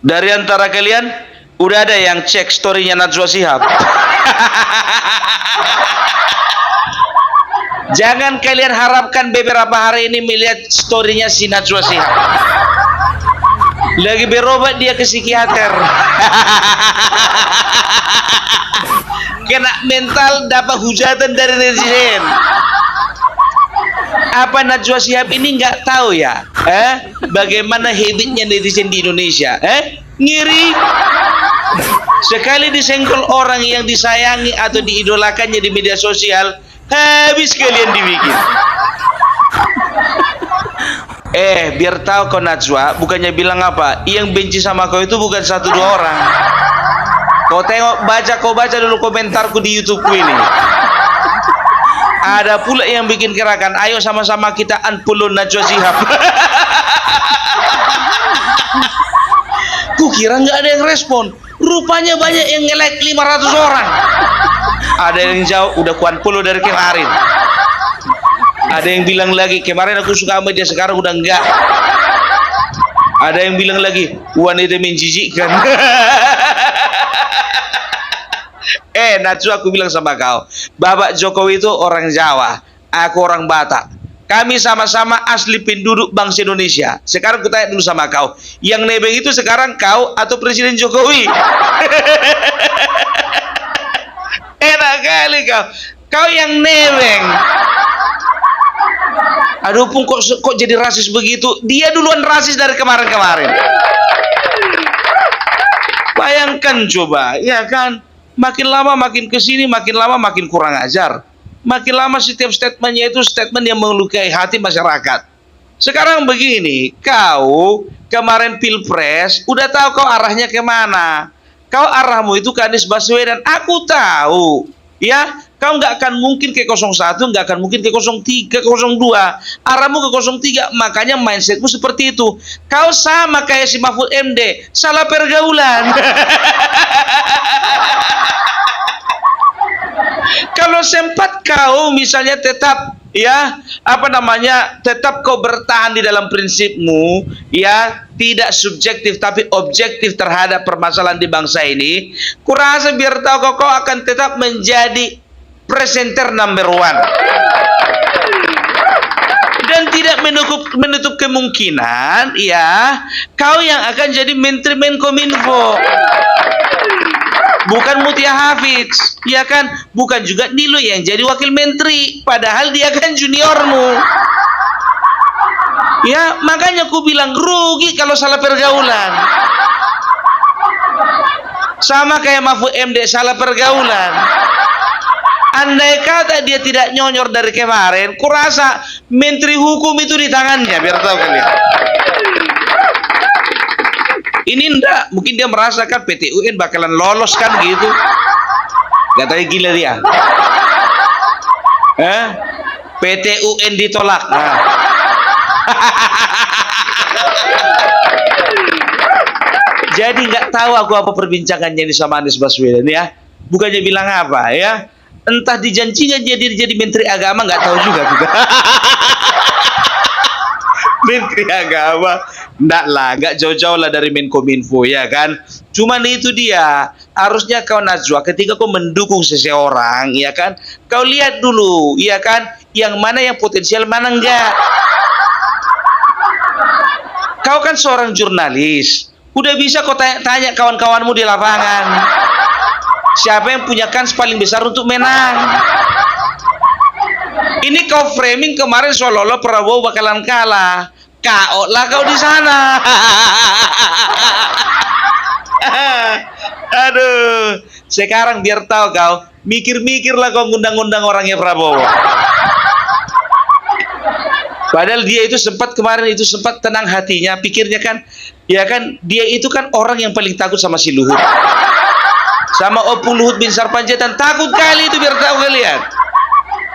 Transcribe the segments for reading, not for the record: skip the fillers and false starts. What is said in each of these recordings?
Dari antara kalian udah ada yang cek storynya Najwa Shihab? Jangan kalian harapkan beberapa hari ini melihat storynya si Najwa Shihab. Lagi berobat dia ke psikiater. Kena mental, dapat hujatan dari netizen. Apa Najwa Shihab ini nggak tahu ya? Bagaimana habitnya netizen di Indonesia? Ngiri. Sekali disenggol orang yang disayangi atau diidolakannya di media sosial, habis kalian dibikin. Biar tahu kau Najwa, bukannya bilang apa? Yang benci sama kau itu bukan 1-2 orang. Kau tengok, kau baca dulu komentarku di YouTubeku ini. Ada pula yang bikin gerakan, ayo sama-sama kita unfollow Najwa Shihab. Kukira nggak ada yang respon. Rupanya banyak yang nge-like 500 orang. Ada yang jauh, udah ku unfollow dari kemarin. Ada yang bilang lagi, kemarin aku suka sama dia, sekarang udah enggak. Ada yang bilang lagi, wanita menjijikkan. Najwa, aku bilang sama kau, Bapak Jokowi itu orang Jawa, aku orang Batak. Kami sama-sama asli penduduk bangsa Indonesia. Sekarang aku tanya dulu sama kau, yang nebeng itu sekarang kau atau Presiden Jokowi? Enak kali kau. Kau yang nebeng. Aduh pun kok jadi rasis begitu? Dia duluan rasis dari kemarin-kemarin. Bayangkan coba, ya kan? Makin lama makin kesini, makin lama makin kurang ajar. Makin lama setiap statementnya itu statement yang melukai hati masyarakat. Sekarang begini, kau kemarin pilpres udah tahu kau arahnya kemana. Kau arahmu itu ke Anies Baswedan. Aku tahu, ya. Kau nggak akan mungkin ke 01, nggak akan mungkin ke 03, ke 02. Arahmu ke 03, makanya mindsetmu seperti itu. Kau sama kayak si Mahfud MD, salah pergaulan. Kalau sempat kau misalnya tetap tetap kau bertahan di dalam prinsipmu, ya, tidak subjektif tapi objektif terhadap permasalahan di bangsa ini, kurasa biar tahu kau akan tetap menjadi presenter number 1 dan tidak menutup kemungkinan, ya, kau yang akan jadi Menteri Menkominfo. Bukan Mutia Hafiz, ya kan? Bukan juga Nilo yang jadi wakil menteri, padahal dia kan juniormu. Ya, makanya aku bilang rugi kalau salah pergaulan. Sama kayak Mahfud MD, salah pergaulan. Andai kata dia tidak nyonyor dari kemarin, kurasa menteri hukum itu di tangannya, biar tahu kalian. Ini enggak, mungkin dia merasakan PT UN bakalan lolos kan gitu. Katanya gila dia. PT UN ditolak. Jadi nggak tahu aku apa perbincangannya ini sama Anies Baswedan, ya. Bukannya bilang apa, ya. Entah dijanjinya jadi Menteri Agama, nggak tahu juga kita. Menteri Agama, nggak jauh-jauh lah dari Menkominfo, ya kan. Cuman itu dia, harusnya kau Najwa, ketika kau mendukung seseorang, ya kan, kau lihat dulu, ya kan, yang mana yang potensial, mana enggak. Kau kan seorang jurnalis, udah bisa kau tanya kawan-kawanmu di lapangan, siapa yang punya kans paling besar untuk menang. Ini kau framing kemarin seolah-olah Prabowo bakalan kalah. KO lah kau di sana. Aduh, sekarang biar tahu kau, mikir-mikirlah kau ngundang-undang orangnya Prabowo. Padahal dia itu kemarin sempat tenang hatinya, pikirnya kan, ya kan, dia itu kan orang yang paling takut sama si Luhut. Sama Opung Luhut bin Sarpanjaitan, takut kali itu, biar tahu kalian.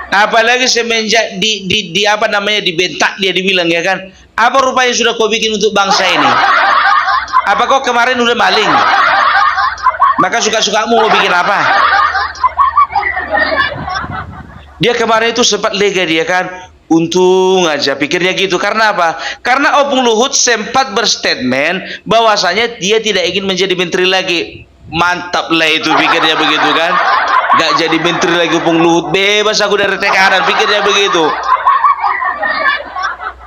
Apalagi semenjak dibentak dia, dibilang, ya kan, apa rupanya sudah kau bikin untuk bangsa ini? Apa kau kemarin udah maling? Maka suka-sukamu mau bikin apa? Dia kemarin itu sempat lega, dia kan, Untung aja pikirnya gitu. Karena apa? Karena Opung Luhut sempat berstatement bahwasanya dia tidak ingin menjadi menteri lagi. Mantap lah itu pikirnya begitu kan. Gak jadi menteri lagi Opung Luhut. Bebas aku dari tekanan, pikirnya begitu.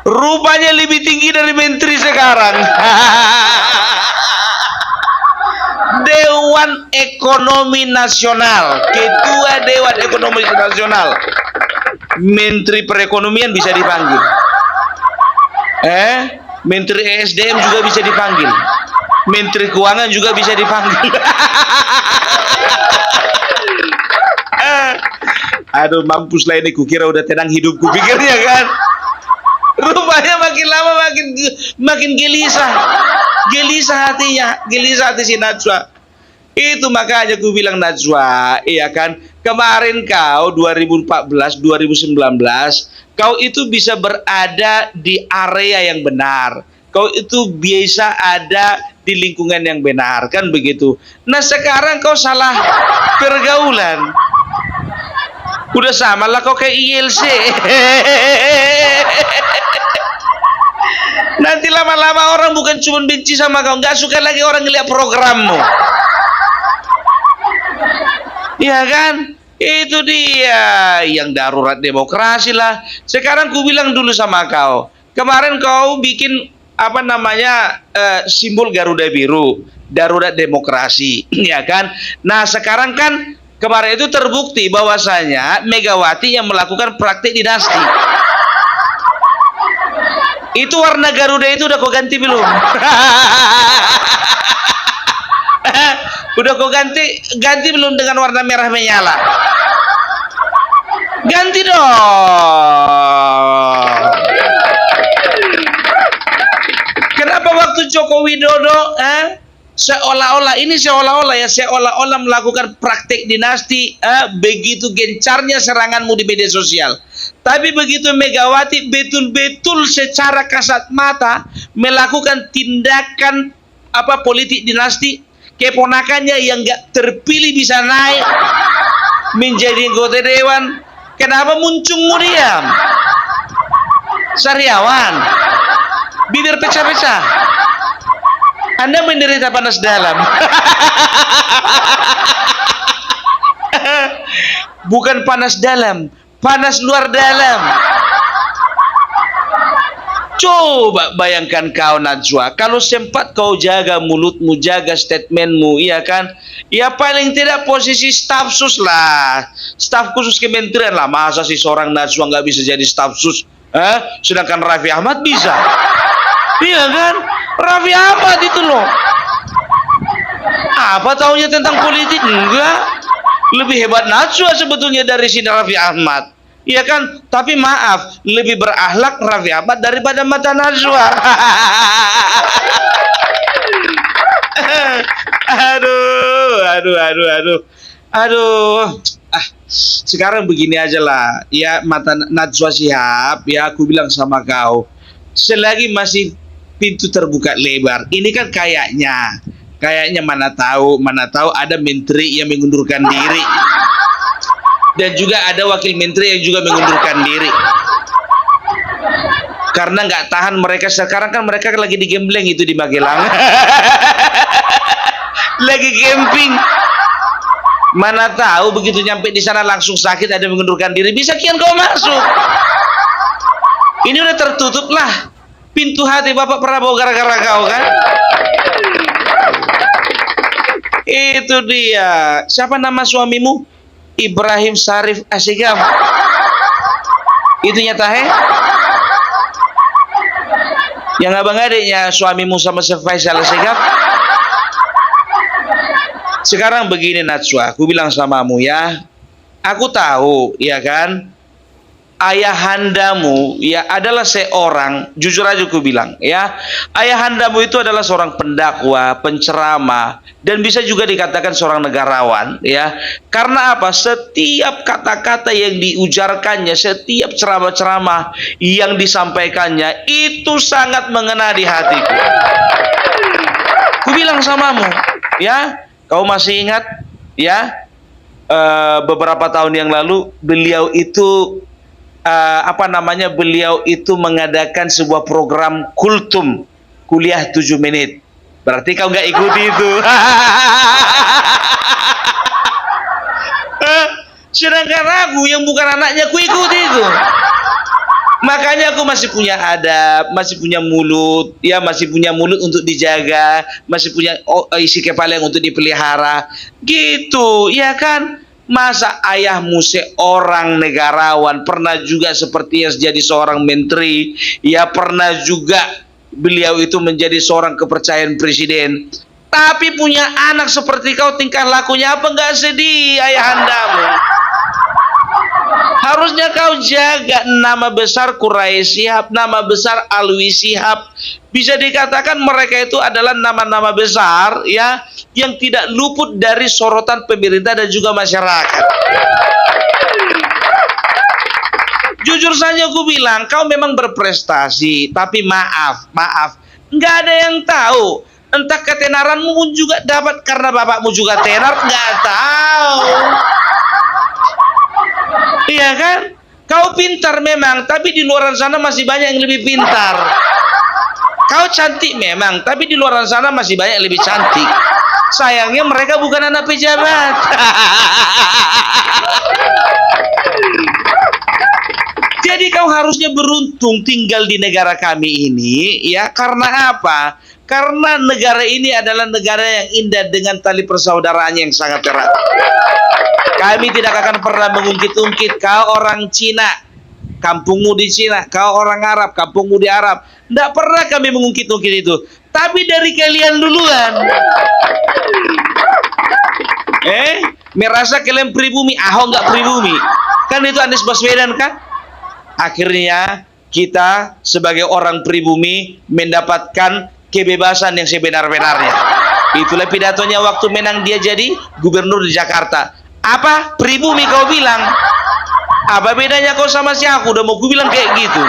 Rupanya lebih tinggi dari menteri sekarang. Dewan Ekonomi Nasional, Ketua Dewan Ekonomi Nasional. Menteri Perekonomian bisa dipanggil. Menteri ESDM juga bisa dipanggil. Menteri Keuangan juga bisa dipanggil. Aduh, mampus lah ini, kukira udah tenang hidupku pikirnya kan. Rupanya makin lama makin gelisah. Gelisah hatinya, gelisah hati si Najwa. Itu makanya aku bilang, Najwa, iya kan, kemarin kau 2014, 2019, kau itu bisa berada di area yang benar. Kau itu bisa ada di lingkungan yang benar, kan begitu. Nah sekarang kau salah pergaulan. Udah sama lah kau kayak ILC. Nanti lama-lama orang bukan cuma benci sama kau, nggak suka lagi orang ngeliat programmu. Ya kan? Itu dia yang darurat demokrasi lah. Sekarang ku bilang dulu sama kau. Kemarin kau bikin apa namanya simbol Garuda Biru, darurat demokrasi, ya kan? Nah, sekarang kan kemarin itu terbukti bahwasanya Megawati yang melakukan praktik dinasti. Itu warna Garuda itu udah kau ganti belum? Udah kau ganti belum dengan warna merah menyala? Ganti dong. Kenapa waktu Joko Widodo seolah-olah melakukan praktik dinasti, begitu gencarnya seranganmu di media sosial. Tapi begitu Megawati betul-betul secara kasat mata melakukan tindakan politik dinasti, keponakannya yang gak terpilih bisa naik menjadi anggota dewan, kenapa muncungmu diam? Sariawan, bibir pecah-pecah. Anda menderita panas dalam. Bukan panas dalam, panas luar dalam. Coba bayangkan kau, Najwa, kalau sempat kau jaga mulutmu, jaga statementmu, iya kan? Ya paling tidak posisi staf sus lah, staf khusus kementerian lah. Masa sih seorang Najwa nggak bisa jadi staf sus? Sedangkan Raffi Ahmad bisa. Iya kan? Raffi Ahmad itu loh. Apa taunya tentang politik? Enggak. Lebih hebat Najwa sebetulnya dari sini Raffi Ahmad. Iya kan? Tapi maaf, lebih berakhlak Raffi Ahmad daripada mata Najwa. Aduh. Sekarang begini aja lah. Ya, mata Najwa Shihab, ya aku bilang sama kau, selagi masih pintu terbuka lebar. Ini kan kayaknya mana tahu ada menteri yang mengundurkan diri. Dan juga ada wakil menteri yang juga mengundurkan diri karena nggak tahan mereka. Sekarang kan mereka lagi di Gembleng itu di Magelang. Lagi camping. Mana tahu begitu nyampe di sana langsung sakit, ada yang mengundurkan diri, bisa kian kau masuk. Ini udah tertutup lah pintu hati Bapak Prabowo gara-gara kau kan. Itu dia. Siapa nama suamimu? Ibrahim Syarif Asegaf. Itu nyata yang abang adiknya suamimu sama Faisal Asegaf. Sekarang begini Najwa, aku bilang samamu ya, aku tahu ya kan, ayahandamu ya adalah seorang, jujur aja aku bilang ya, ayahandamu itu adalah seorang pendakwa, penceramah, dan bisa juga dikatakan seorang negarawan ya. Karena apa? Setiap kata-kata yang diujarkannya, setiap ceramah-ceramah yang disampaikannya itu sangat mengena di hatiku. Ku bilang samamu ya, kau masih ingat ya, beberapa tahun yang lalu beliau itu beliau itu mengadakan sebuah program kultum, kuliah 7 menit. Berarti kau nggak ikuti itu. Sedangkan aku yang bukan anaknya, aku ikuti itu. Makanya aku masih punya adab, masih punya mulut, ya masih punya mulut untuk dijaga, masih punya isi kepala yang untuk dipelihara, gitu, ya kan? Masa ayahmu seorang negarawan, pernah juga sepertinya jadi seorang menteri, ya pernah juga beliau itu menjadi seorang kepercayaan presiden, tapi punya anak seperti kau, tingkah lakunya apa nggak sedih ayahandamu? Harusnya kau jaga nama besar Quraisy Shihab, nama besar Alwi Shihab. Bisa dikatakan mereka itu adalah nama-nama besar, ya, yang tidak luput dari sorotan pemerintah dan juga masyarakat. Jujur saja aku bilang, kau memang berprestasi, tapi maaf, nggak ada yang tahu. Entah ketenaranmu pun juga dapat karena bapakmu juga tenar, nggak tahu. Iya kan? Kau pintar memang, tapi di luar sana masih banyak yang lebih pintar. Kau cantik memang, tapi di luar sana masih banyak yang lebih cantik. Sayangnya mereka bukan anak pejabat. Jadi kau harusnya beruntung tinggal di negara kami ini, ya. Karena apa? Karena negara ini adalah negara yang indah dengan tali persaudaraannya yang sangat erat. Kami tidak akan pernah mengungkit-ungkit kau orang Cina, kampungmu di Cina, kau orang Arab, kampungmu di Arab. Tidak pernah kami mengungkit-ungkit itu. Tapi dari kalian duluan. Merasa kalian pribumi, Ahok nggak pribumi. Kan itu Anies Baswedan kan? Akhirnya kita sebagai orang pribumi mendapatkan kebebasan yang sebenar-benarnya. Itulah pidatonya waktu menang dia jadi gubernur di Jakarta. Apa? Pribumi kau bilang. Apa bedanya kau sama si aku? Udah mau ku bilang kayak gitu.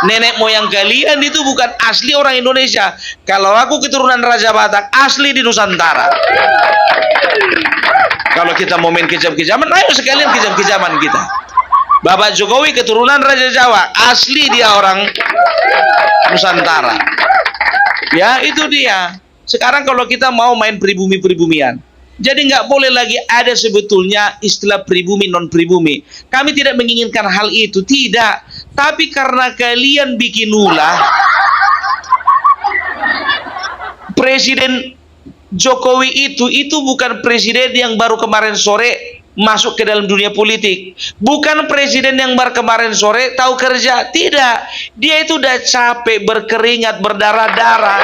Nenek moyang kalian itu bukan asli orang Indonesia. Kalau aku keturunan Raja Batak, asli di Nusantara. Kalau kita mau main kejam-kejaman, ayo sekalian kejam-kejaman kita. Bapak Jokowi keturunan Raja Jawa, asli dia orang Nusantara. Ya, itu dia. Sekarang kalau kita mau main pribumi-pribumian, jadi nggak boleh lagi ada sebetulnya istilah pribumi non-pribumi. Kami tidak menginginkan hal itu, tidak. Tapi karena kalian bikin ulah, Presiden Jokowi itu bukan presiden yang baru kemarin sore masuk ke dalam dunia politik. Bukan presiden yang baru kemarin sore tahu kerja. Tidak. Dia itu udah capek, berkeringat, berdarah-darah.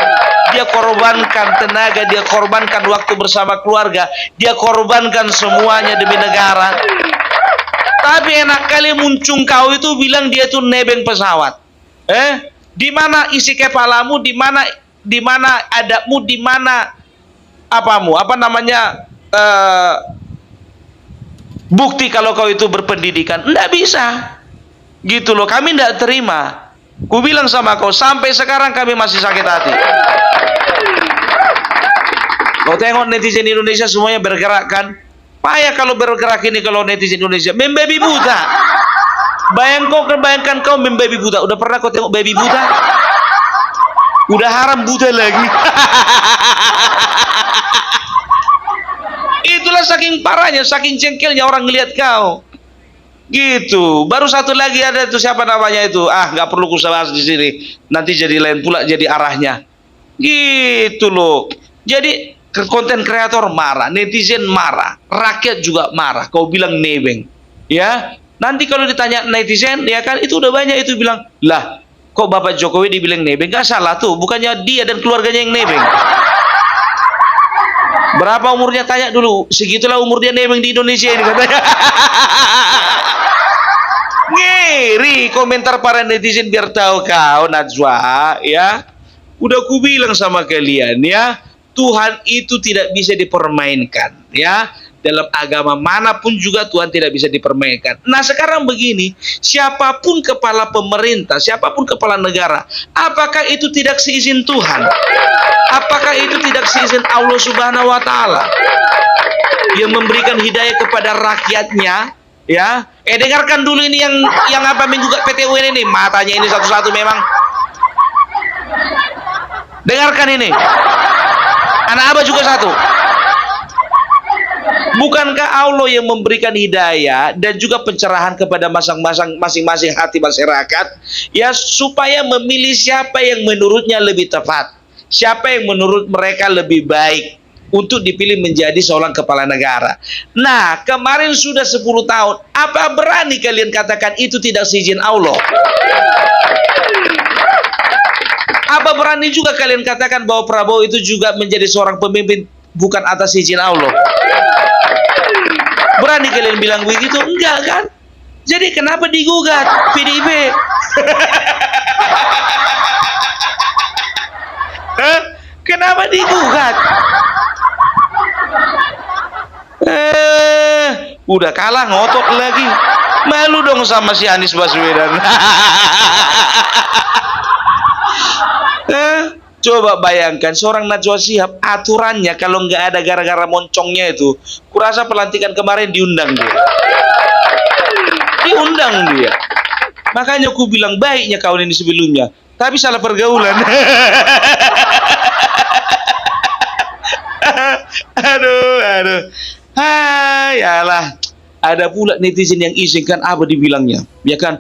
Dia korbankan tenaga, dia korbankan waktu bersama keluarga, dia korbankan semuanya demi negara. Tapi enak kali muncung kau itu bilang dia itu nebeng pesawat. Di mana isi kepalamu, di mana adabmu, di mana apamu, bukti kalau kau itu berpendidikan? Nggak bisa. Gitu loh, kami nggak terima. Ku bilang sama kau, sampai sekarang kami masih sakit hati. Kau tengok netizen Indonesia semuanya bergerak kan? Payah kalau bergerak ini kalau netizen Indonesia. Membabi buta. Bayangkan kau membabi buta. Udah pernah kau tengok babi buta? Udah haram buta lagi. Itulah saking parahnya, saking jengkelnya orang ngelihat kau. Gitu. Baru satu lagi ada itu, siapa namanya itu? Nggak perlu ku bahas di sini. Nanti jadi lain pula jadi arahnya. Gitu loh. Jadi konten kreator marah, netizen marah, rakyat juga marah. Kau bilang nebeng. Ya. Nanti kalau ditanya netizen, ya kan itu udah banyak itu bilang, "Lah, kok Bapak Jokowi dibilang nebeng?" Gak salah tuh, bukannya dia dan keluarganya yang nebeng. Berapa umurnya tanya dulu. Segitulah umur dia nebeng di Indonesia ini katanya. Ngeri komentar para netizen biar tahu kau Najwa, ya. Udah ku bilang sama kalian, ya, Tuhan itu tidak bisa dipermainkan, ya. Dalam agama manapun juga Tuhan tidak bisa dipermainkan. Nah sekarang begini, siapapun kepala pemerintah, siapapun kepala negara, apakah itu tidak seizin Tuhan? Apakah itu tidak seizin Allah Subhanahu wa Ta'ala yang memberikan hidayah kepada rakyatnya, ya, Dengarkan dulu ini yang apa menggugat PT UN ini, matanya ini satu-satu memang. Dengarkan ini. Anak Abah juga satu. Bukankah Allah yang memberikan hidayah dan juga pencerahan kepada masing-masing hati masyarakat, ya, supaya memilih siapa yang menurutnya lebih tepat, siapa yang menurut mereka lebih baik untuk dipilih menjadi seorang kepala negara. Nah, kemarin sudah 10 tahun. Apa berani kalian katakan itu tidak seizin Allah? Apa berani juga kalian katakan bahwa Prabowo itu juga menjadi seorang pemimpin bukan atas izin Allah? Berani kalian bilang begitu? Enggak kan? Jadi kenapa digugat PDIP? Kenapa digugat? Udah kalah ngotot lagi. Malu dong sama si Anies Baswedan. Coba bayangkan seorang Najwa Shihab, aturannya kalau nggak ada gara-gara moncongnya itu, kurasa pelantikan kemarin diundang dia. Diundang dia. Makanya aku bilang baiknya kawan ini sebelumnya, tapi salah pergaulan. Aduh. Yalah. Ada pula netizen yang izinkan Abah dibilangnya, ya kan?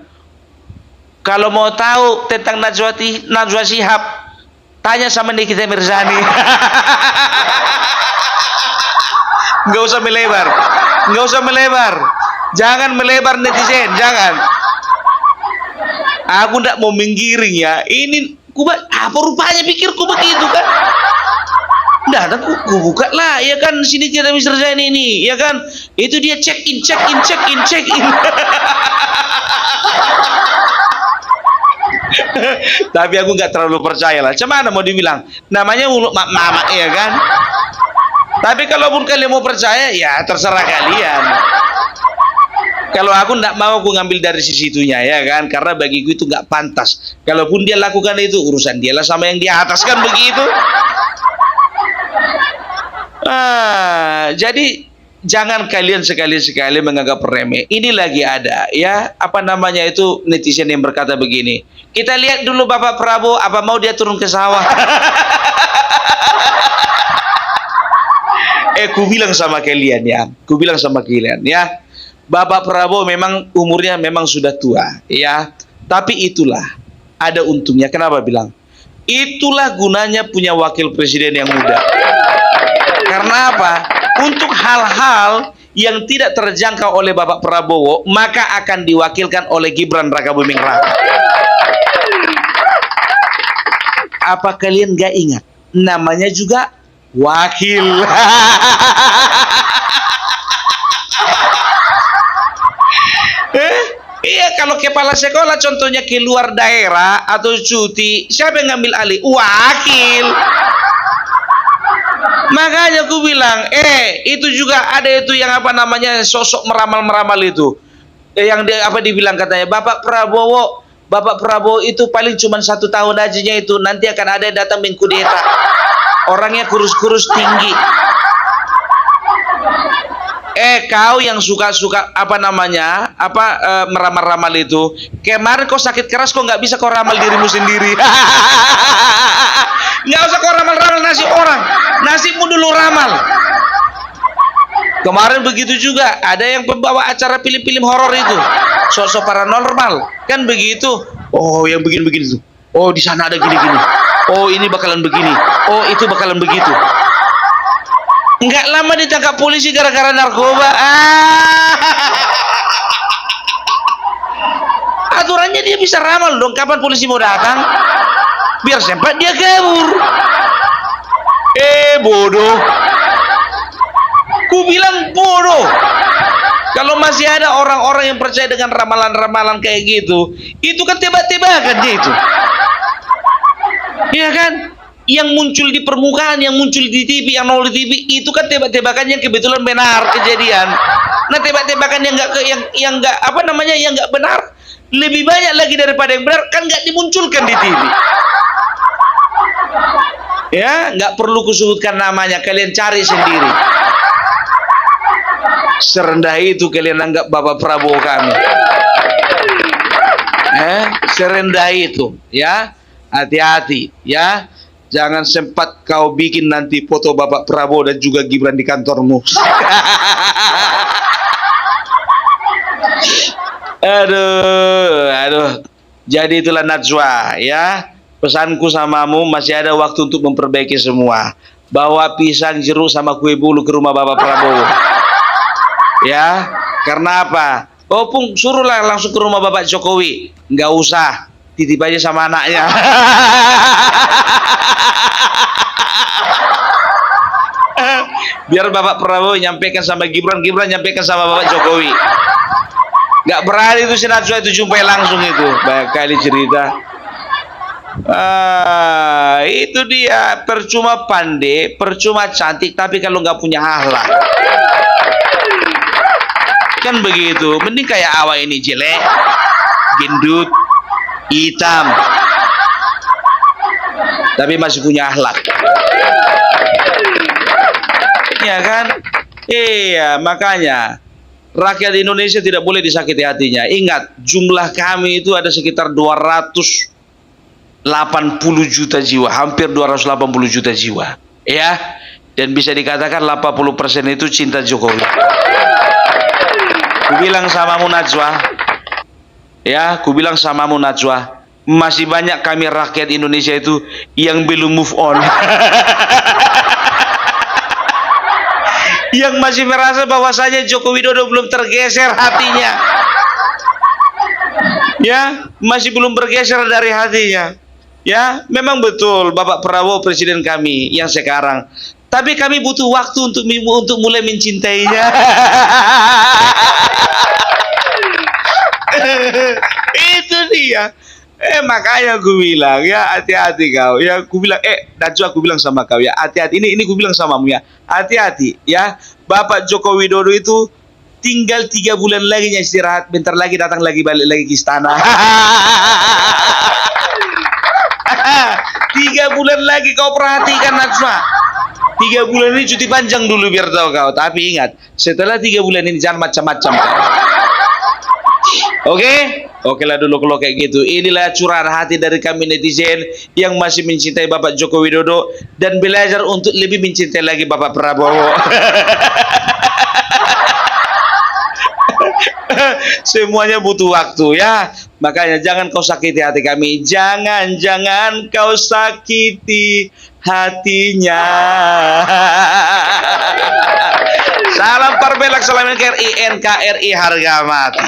Kalau mau tahu tentang Najwa Shihab, tanya sama Nikita Mirzani. Nggak usah melebar. Jangan melebar netizen, jangan. Aku nggak mau menggiring ya. Ini apa rupanya pikirku begitu kan? Nggak, aku buka lah, ya kan, sini kita Mirzani ini, ya kan? Itu dia check in. Tapi aku nggak terlalu percaya lah. Cuman mau dibilang, namanya mulut mama, ya kan? Tapi kalaupun kalian mau percaya, ya terserah kalian. Kalau aku nggak mau, aku ngambil dari sisi itunya, ya kan? Karena bagiku itu nggak pantas. Kalaupun dia lakukan itu, urusan dia lah sama yang di atas, kan begitu? Jadi jangan kalian sekali-sekali menganggap remeh. Ini lagi ada, ya, apa namanya itu, netizen yang berkata begini. Kita lihat dulu Bapak Prabowo, apa mau dia turun ke sawah? Ku bilang sama kalian ya, Bapak Prabowo memang umurnya memang sudah tua, ya. Tapi itulah ada untungnya. Kenapa bilang? Itulah gunanya punya wakil presiden yang muda. Karena apa? Untuk hal-hal yang tidak terjangkau oleh Bapak Prabowo, maka akan diwakilkan oleh Gibran Rakabuming Raka. Apa kalian gak ingat? Namanya juga wakil. Iya, kalau kepala sekolah contohnya keluar daerah atau cuti, siapa yang ngambil alih? Wakil. Makanya aku bilang, itu juga ada itu yang apa namanya sosok meramal itu, yang dibilang katanya Bapak Prabowo itu paling cuma 1 tahun aja itu, nanti akan ada yang datang mengkudeta, orangnya kurus tinggi. Kau yang suka apa namanya meramal itu, kemarin kau sakit keras, kau nggak bisa kau ramal dirimu sendiri. Nggak usah kau ramal nasib orang, nasibmu dulu ramal. Kemarin begitu juga, ada yang pembawa acara film-film horor itu, sosok paranormal, kan begitu. Oh, yang begini tuh. Oh, di sana ada gini. Oh, ini bakalan begini. Oh, itu bakalan begitu. Nggak lama ditangkap polisi gara-gara narkoba. Aturannya dia bisa ramal dong, kapan polisi mau datang, biar sempat dia kabur. Bodoh. Ku bilang bodoh. Kalau masih ada orang-orang yang percaya dengan ramalan-ramalan kayak gitu, itu kan tebak-tebakan dia itu. Iya kan? Yang muncul di permukaan, yang muncul di TV, yang nol di TV, itu kan tebak-tebakan yang kebetulan benar kejadian. Nah, tebak-tebakan yang nggak benar lebih banyak lagi daripada yang benar, kan nggak dimunculkan di TV. Ya, nggak perlu kusebutkan namanya, kalian cari sendiri. Serendah itu kalian anggap Bapak Prabowo kami. Serendah itu, ya. Hati-hati, ya. Jangan sempat kau bikin nanti foto Bapak Prabowo dan juga Gibran di kantormu. Aduh. Jadi itulah Najwa, ya. Pesanku samamu, masih ada waktu untuk memperbaiki semua. Bawa pisang, jeruk sama kue bulu ke rumah Bapak Prabowo. Ya, karena apa? Opung suruhlah langsung ke rumah Bapak Jokowi. Nggak usah, titip aja sama anaknya. Biar Bapak Prabowo nyampaikan sama Gibran, Gibran nyampaikan sama Bapak Jokowi. Nggak berani itu si Najwa itu jumpai langsung itu. Banyak kali cerita. Itu dia, percuma pandai, percuma cantik, tapi kalau nggak punya akhlak, kan begitu. Mending kayak awak ini jelek, gendut, hitam, tapi masih punya akhlak. Ya kan? Iya, makanya rakyat Indonesia tidak boleh disakiti hatinya. Ingat, jumlah kami itu ada sekitar 280 juta jiwa, hampir 280 juta jiwa, ya. Dan bisa dikatakan 80% itu cinta Jokowi. Kubilang samamu Najwa, ya, kubilang samamu Najwa, masih banyak kami rakyat Indonesia itu yang belum move on. Yang masih merasa bahwasanya Joko Widodo belum tergeser hatinya, ya, masih belum bergeser dari hatinya. Ya, memang betul Bapak Prabowo presiden kami yang sekarang, tapi kami butuh waktu untuk mulai mencintainya. Itu dia. Makanya aku bilang, ya, hati-hati kau. Ya, aku bilang, Najwa, aku bilang sama kau, ya, hati-hati. Ini aku bilang samamu, ya, hati-hati, ya. Bapak Joko Widodo itu tinggal 3 bulan lagi istirahat, bentar lagi datang lagi, balik lagi ke istana. 3 bulan lagi kau perhatikan Najwa. 3 bulan ini cuti panjang dulu biar tahu kau. Tapi ingat, setelah 3 bulan ini jangan macam-macam. Oke lah dulu kalau kayak gitu. Inilah curahan hati dari kami netizen yang masih mencintai Bapak Joko Widodo dan belajar untuk lebih mencintai lagi Bapak Prabowo. Semuanya butuh waktu, ya. Makanya jangan kau sakiti hati kami. Jangan kau sakiti hatinya. Salam Parbelak, salam NKRI, NKRI harga mati.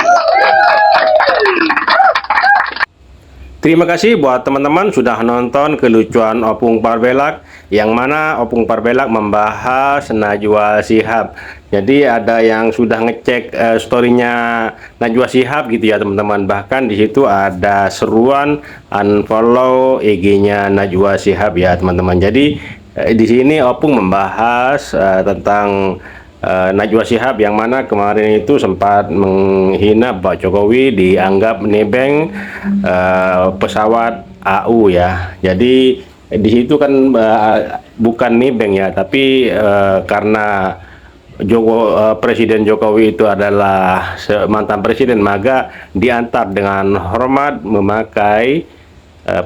Terima kasih buat teman-teman sudah nonton kelucuan Opung Parbelak, yang mana Opung Parbelak membahas Najwa Shihab. Jadi ada yang sudah ngecek storynya Najwa Shihab gitu ya teman-teman. Bahkan di situ ada seruan unfollow IG-nya Najwa Shihab ya teman-teman. Jadi di sini Opung membahas tentang Najwa Shihab yang mana kemarin itu sempat menghina Pak Jokowi, dianggap nebeng pesawat AU ya. Jadi di situ kan bukan nebeng ya, tapi karena Presiden Jokowi itu adalah mantan presiden, maka diantar dengan hormat memakai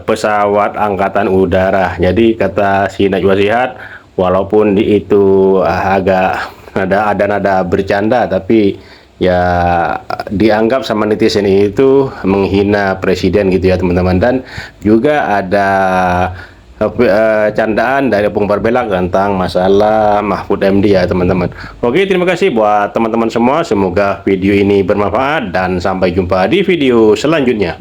pesawat angkatan udara. Jadi kata si Najwa Shihab, walaupun itu agak ada nada bercanda, tapi ya dianggap sama netizen itu menghina presiden gitu ya teman-teman. Dan juga ada candaan dari Opung Parbelak tentang masalah Mahfud MD ya teman-teman. Oke, terima kasih buat teman-teman semua, semoga video ini bermanfaat dan sampai jumpa di video selanjutnya.